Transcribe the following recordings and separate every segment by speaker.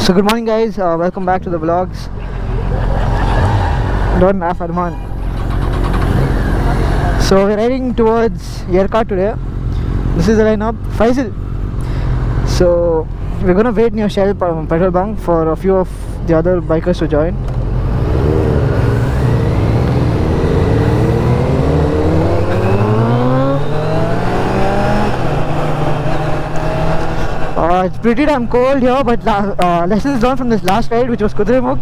Speaker 1: So good morning guys, welcome back to the vlogs. Don't laugh, Arman. So we're heading towards Yercaud today. This is the lineup. Faisal. So we're gonna wait near Shell petrol bunk for a few of the other bikers to join. It's pretty damn cold here, but lessons learned from this last ride, which was Kudremukh.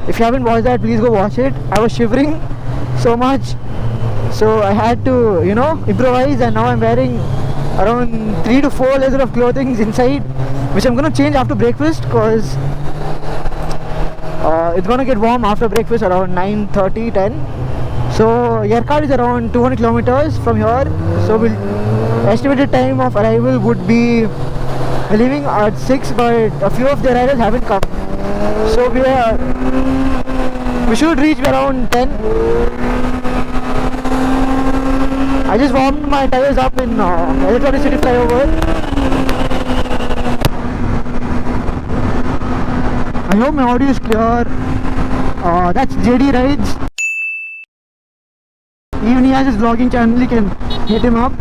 Speaker 1: If you haven't watched that, please go watch it. I was shivering so much, so I had to, improvise, and now I'm wearing around 3 to 4 layers of clothing inside, which I'm gonna change after breakfast, because it's gonna get warm after breakfast around 9:30, 10. So Yercaud is around 200 kilometers from here, so estimated time of arrival would be leaving at 6, but a few of the riders haven't come, so we should reach around 10. I just warmed my tires up in Electronic City flyover. I hope my audio is clear. That's JD Rides. Even he has his vlogging channel, you can hit him up.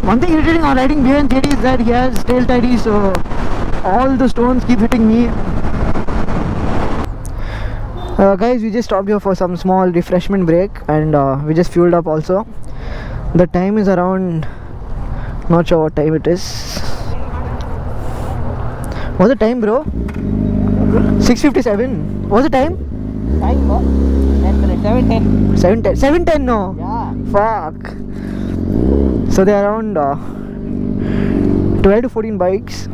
Speaker 1: One thing irritating on riding behind JD is that he has tail tidy, so all the stones keep hitting me. Guys, we just stopped here for some small refreshment break, and we just fueled up also. The time is around, not sure what time it is. What's the time, bro? 6:57. What's the time?
Speaker 2: Time, bro. 10 minutes. 7:10.
Speaker 1: 7:10. 7:10, no?
Speaker 2: Yeah.
Speaker 1: Fuck. So they are around 12 to 14 bikes.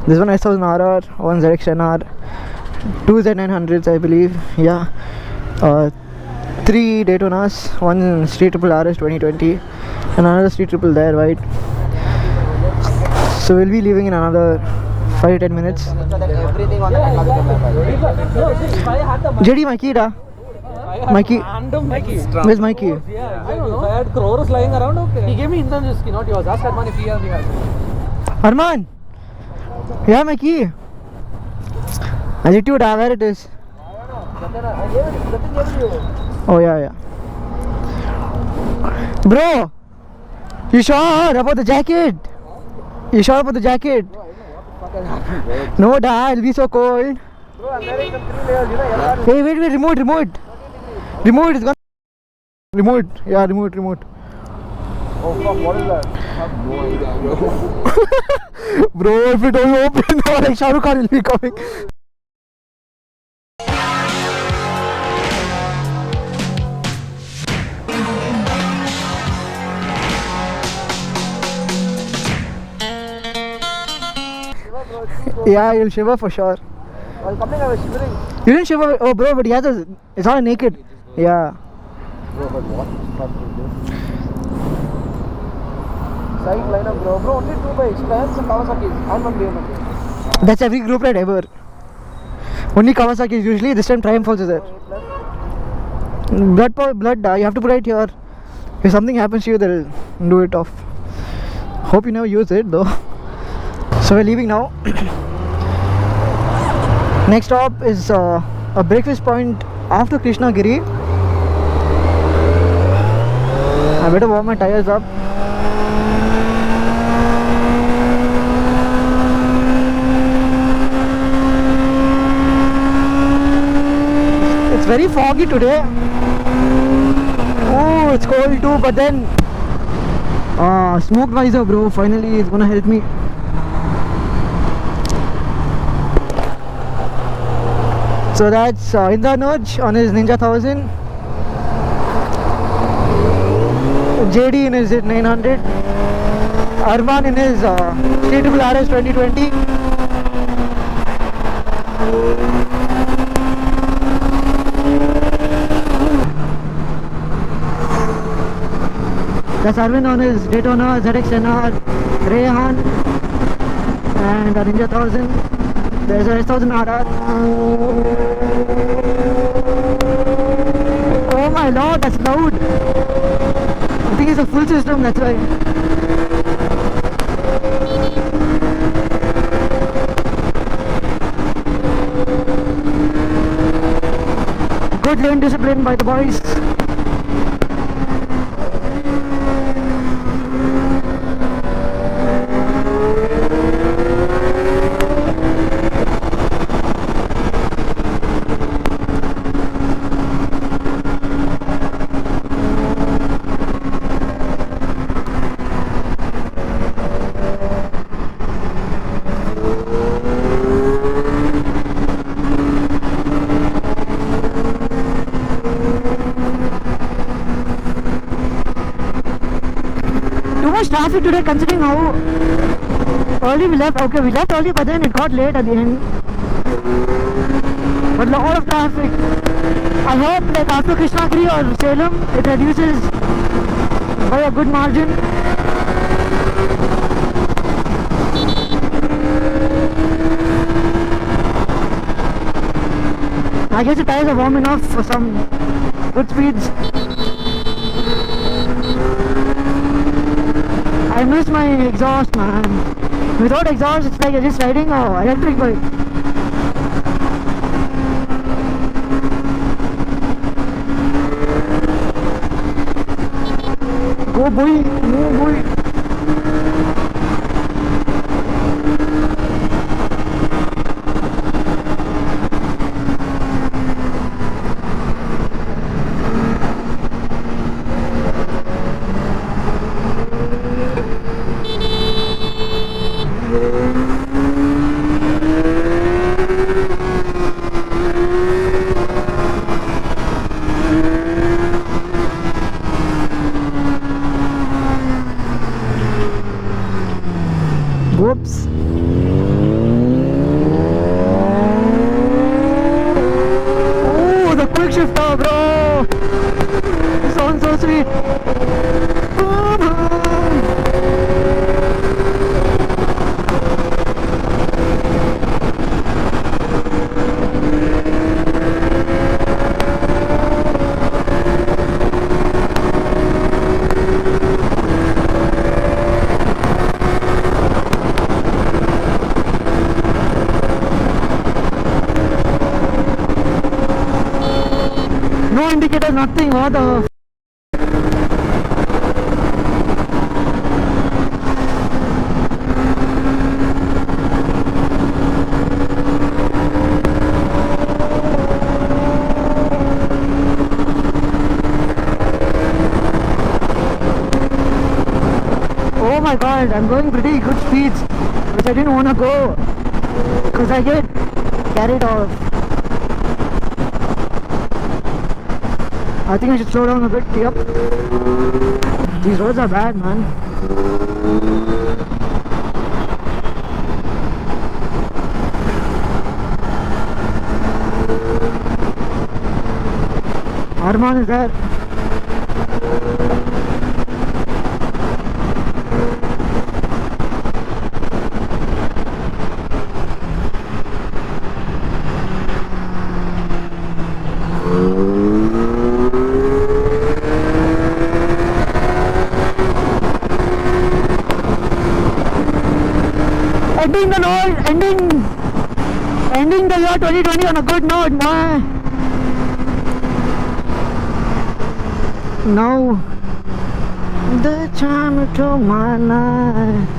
Speaker 1: This one S1000RR, one ZX10R, 2 Z900s I believe, yeah. 3 Daytonas, one Street Triple RS 2020, and another Street Triple there, right? So we'll be leaving in another 5 to 10 minutes.
Speaker 2: Everything on the
Speaker 1: JD, my key, da? My key.
Speaker 2: Random Mikey.
Speaker 1: Where's my key?
Speaker 2: Yeah, I don't know. I had crores lying around. Okay. He gave me Indran's key, not yours. Ask Arman if he has the
Speaker 1: Arman! Yeah, my key. Attitude, where it is? Oh, yeah. Bro! You sure about the jacket? You sure about the jacket? No, da, it'll be so cold.
Speaker 2: Bro, I'm wearing some 3 layers,
Speaker 1: Hey, wait, remote. Remote is gone. Remote.
Speaker 2: Oh, fuck, what is that? I have no idea, bro.
Speaker 1: Bro, if it don't open, like Shah Rukh Khan will be coming. Yeah, you'll shiver for sure.
Speaker 2: While coming, I was shivering.
Speaker 1: You didn't shiver? Oh, bro, but it's not naked. Yeah.
Speaker 2: Bro, but what fuck is this? Side lineup, bro. Bro, only 2 bikes. Vans and Kawasaki's. And one BMW.
Speaker 1: That's every group ride ever. Only Kawasaki is usually. This time Triumph also is there. Blood, you have to put it here. If something happens to you, they'll do it off. Hope you never use it though. So we're leaving now. Next stop is a breakfast point after Krishnagiri. I better warm my tires up. It's very foggy today. Oh, it's cold too, but then smoke visor, bro, finally it's gonna help me. So that's Indranuj on his Ninja 1000, JD in his 900, Arman in his Street Triple RS 2020, that's Arvind on his Daytona ZX10R, Rehan, and a Ninja 1000. There's a S1000RR. Oh my lord, that's loud. I think it's a full system, that's why. Good lane discipline by the boys. Too much traffic today considering how early we left. Okay, we left early but then it got late at the end. But a lot of traffic. I hope like after Krishnagiri or Salem it reduces by a good margin. I guess the tires are warm enough for some good speeds. I miss my exhaust, man. Without exhaust, it's like you're just riding an electric bike. Go boy, move boy. Whoops. Oh, the quick shifter, bro. It sounds so sweet. No indicator, nothing. What the? Oh my god, I'm going pretty good speeds, which I didn't want to go because I get carried off. I think I should slow down a bit. Yep. These roads are bad, man. Arman is there. Ending the year 2020 on a good note, man. Now the time to my life.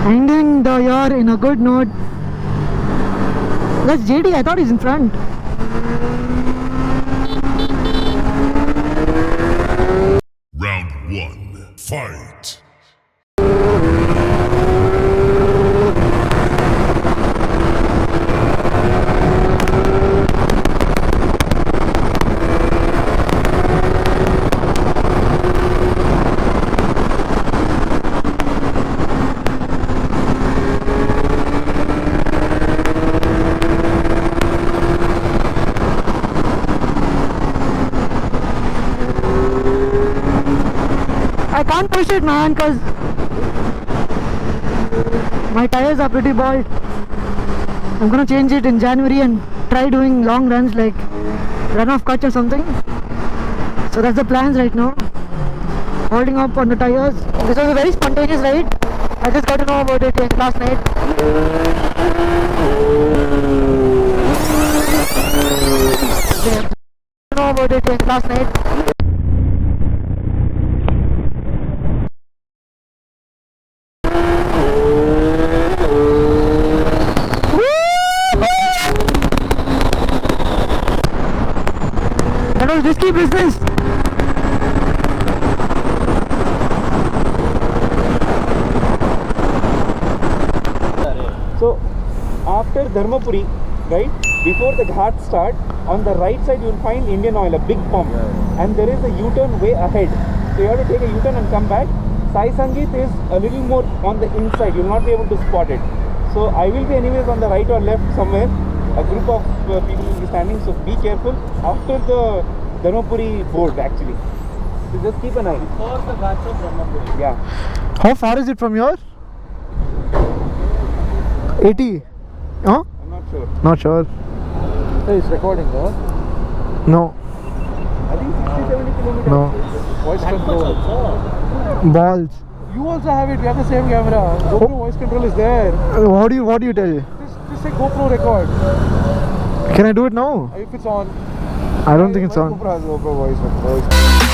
Speaker 1: Ending the year in a good note. That's JD, I thought he's in front.
Speaker 3: Round 1, fight!
Speaker 1: I can't push it, man, because my tires are pretty bald. I'm gonna change it in January and try doing long runs like run-off cuts or something. So that's the plans right now. Holding up on the tires. This was a very spontaneous ride. I just got to know about it last night. Know about it last night. That was risky business.
Speaker 2: So after Dharmapuri, right, before the ghat start, on the right side you will find Indian Oil, a big pump, and there is a U-turn way ahead. So you have to take a U-turn and come back. Sai Sangeet is a little more on the inside. You will not be able to spot it. So I will be anyways on the right or left somewhere. A group of people will be standing. So be careful after the Dharmapuri board actually. So just keep an eye.
Speaker 4: Before the ghats of Brahmapuri.
Speaker 2: Yeah.
Speaker 1: How far is it from here? 80. Huh?
Speaker 2: I'm not sure.
Speaker 1: Not sure.
Speaker 2: Hey, it's recording, though.
Speaker 1: No.
Speaker 2: I think 60-70 kilometers.
Speaker 1: No.
Speaker 2: Voice
Speaker 4: That much
Speaker 2: control.
Speaker 4: also.
Speaker 1: Balls.
Speaker 2: You also have it. We have the same camera. GoPro voice control is there.
Speaker 1: What do you tell?
Speaker 2: Just say GoPro record.
Speaker 1: Can I do it now?
Speaker 2: If it's on.
Speaker 1: I don't think it's on.
Speaker 2: GoPro has GoPro voice.